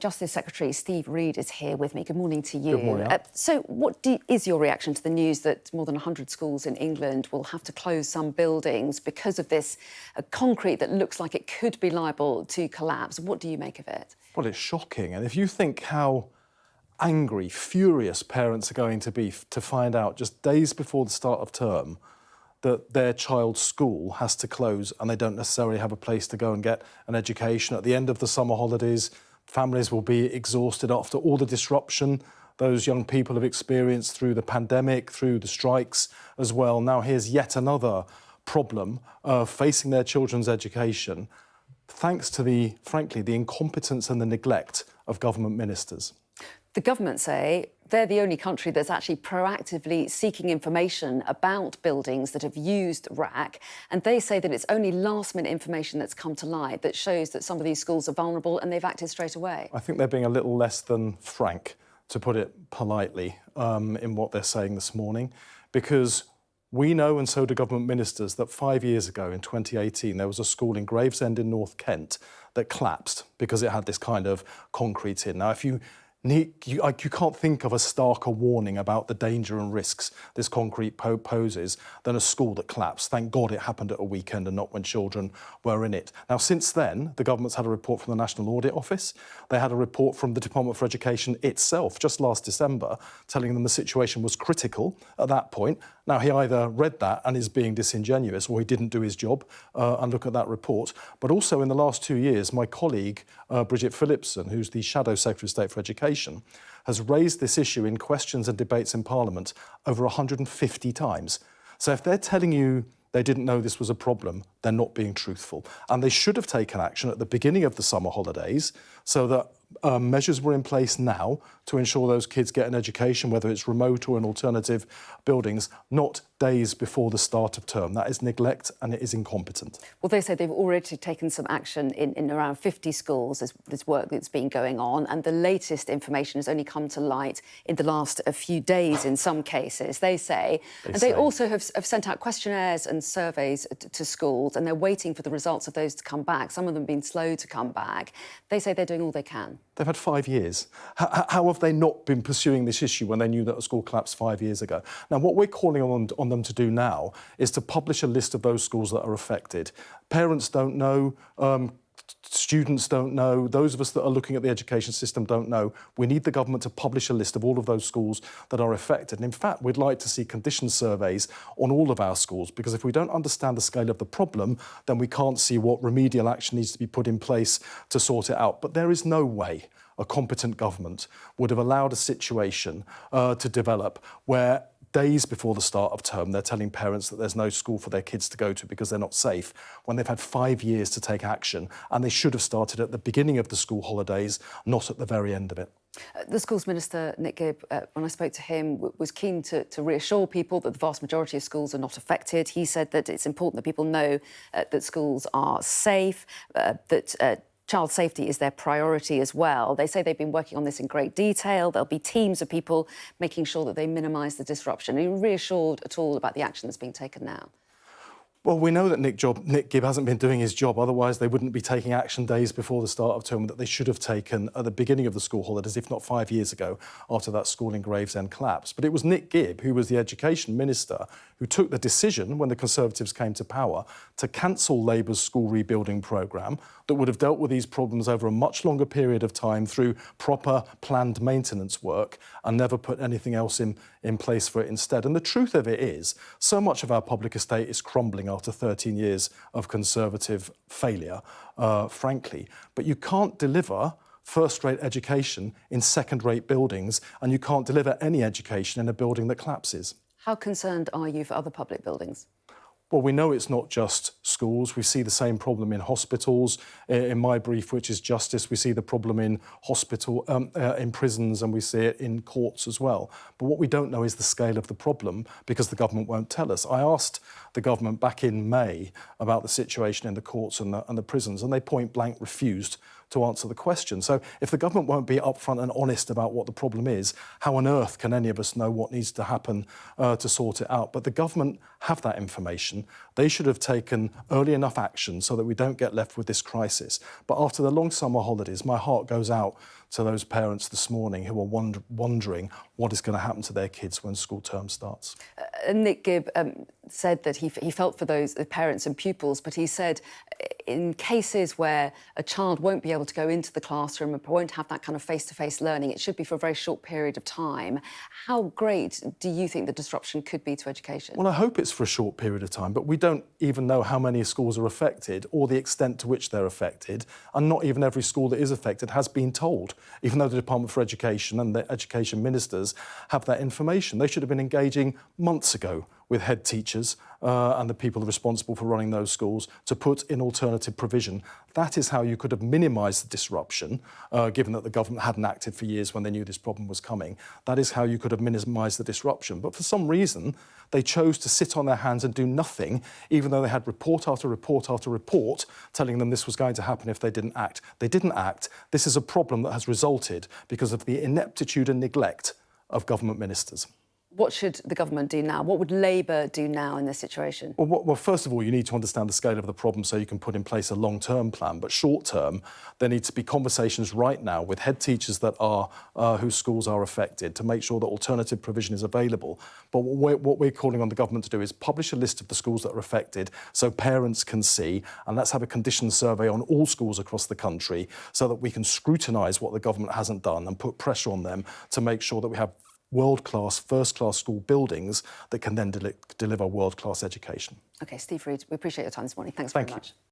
Justice Secretary Steve Reed is here with me. Good morning to you. Good morning. So what is your reaction to the news that more than 100 schools in England will have to close some buildings because of this concrete that looks like it could be liable to collapse? What do you make of it? Well, it's shocking. And if you think how angry, furious parents are going to be to find out just days before the start of term that their child's school has to close and they don't necessarily have a place to go and get an education at the end of the summer holidays, families will be exhausted after all the disruption those young people have experienced through the pandemic, through the strikes as well. Now here's yet another problem facing their children's education, thanks to frankly, the incompetence and the neglect of government ministers. The government say they're the only country that's actually proactively seeking information about buildings that have used RAAC, and they say that it's only last-minute information that's come to light that shows that some of these schools are vulnerable and they've acted straight away. I think they're being a little less than frank, to put it politely, in what they're saying this morning, because we know, and so do government ministers, that 5 years ago in 2018 there was a school in Gravesend in North Kent that collapsed because it had this kind of concrete in. Now, if you can't think of a starker warning about the danger and risks this concrete poses than a school that collapsed. Thank God it happened at a weekend and not when children were in it. Now, since then, the government's had a report from the National Audit Office. They had a report from the Department for Education itself just last December telling them the situation was critical at that point. Now, he either read that and is being disingenuous, or he didn't do his job and look at that report. But also in the last 2 years, my colleague, Bridget Phillipson, who's the Shadow Secretary of State for Education, has raised this issue in questions and debates in Parliament over 150 times. So if they're telling you they didn't know this was a problem, they're not being truthful. And they should have taken action at the beginning of the summer holidays so that measures were in place now to ensure those kids get an education, whether it's remote or in alternative buildings, not days before the start of term. That is neglect and it is incompetent. Well, they say they've already taken some action in around 50 schools. There's work that's been going on, and the latest information has only come to light in the last few days in some cases, they say. They also have sent out questionnaires and surveys to schools, and they're waiting for the results of those to come back. Some of them have been slow to come back. They say they're doing all they can. They've had 5 years. How have they not been pursuing this issue when they knew that a school collapsed 5 years ago? Now, what we're calling on them to do now is to publish a list of those schools that are affected. Parents don't know, students don't know, those of us that are looking at the education system don't know. We need the government to publish a list of all of those schools that are affected. And in fact, we'd like to see condition surveys on all of our schools, because if we don't understand the scale of the problem, then we can't see what remedial action needs to be put in place to sort it out. But there is no way a competent government would have allowed a situation to develop where days before the start of term, they're telling parents that there's no school for their kids to go to because they're not safe, when they've had 5 years to take action, and they should have started at the beginning of the school holidays, not at the very end of it. The Schools Minister, Nick Gibb, when I spoke to him, was keen to reassure people that the vast majority of schools are not affected. He said that it's important that people know that schools are safe, that child safety is their priority as well. They say they've been working on this in great detail. There'll be teams of people making sure that they minimise the disruption. Are you reassured at all about the action that's being taken now? Well, we know that Nick Gibb hasn't been doing his job, otherwise they wouldn't be taking action days before the start of term that they should have taken at the beginning of the school holidays, if not 5 years ago, after that school in Gravesend collapsed. But it was Nick Gibb, who was the Education Minister, who took the decision, when the Conservatives came to power, to cancel Labour's school rebuilding programme that would have dealt with these problems over a much longer period of time through proper planned maintenance work, and never put anything else in place for it instead. And the truth of it is, so much of our public estate is crumbling after 13 years of Conservative failure, frankly. But you can't deliver first-rate education in second-rate buildings, and you can't deliver any education in a building that collapses. How concerned are you for other public buildings? Well, we know it's not just schools. We see the same problem in hospitals. In my brief, which is justice, we see the problem in in prisons, and we see it in courts as well. But what we don't know is the scale of the problem, because the government won't tell us. I asked the government back in May about the situation in the courts and the prisons, and they point blank refused to answer the question. So if the government won't be upfront and honest about what the problem is, how on earth can any of us know what needs to happen to sort it out? But the government have that information. They should have taken early enough action so that we don't get left with this crisis. But after the long summer holidays, my heart goes out to those parents this morning who are wondering what is going to happen to their kids when school term starts. Nick Gibb said that he felt for those parents and pupils, but he said in cases where a child won't be able to go into the classroom and won't have that kind of face-to-face learning, it should be for a very short period of time. How great do you think the disruption could be to education? Well, I hope it's for a short period of time, but we don't even know how many schools are affected or the extent to which they're affected, and not even every school that is affected has been told, even though the Department for Education and the education ministers have that information. They should have been engaging months ago with head teachers and the people responsible for running those schools to put in alternative provision. That is how you could have minimised the disruption, given that the government hadn't acted for years when they knew this problem was coming. That is how you could have minimised the disruption. But for some reason, they chose to sit on their hands and do nothing, even though they had report after report after report telling them this was going to happen if they didn't act. They didn't act. This is a problem that has resulted because of the ineptitude and neglect of government ministers. What should the government do now? What would Labour do now in this situation? Well, first of all, you need to understand the scale of the problem so you can put in place a long-term plan. But short-term, there need to be conversations right now with head teachers that are whose schools are affected to make sure that alternative provision is available. But what we're calling on the government to do is publish a list of the schools that are affected so parents can see, and let's have a condition survey on all schools across the country so that we can scrutinise what the government hasn't done and put pressure on them to make sure that we have world-class, first-class school buildings that can then deliver world-class education. OK, Steve Reid, we appreciate your time this morning. Thanks very much.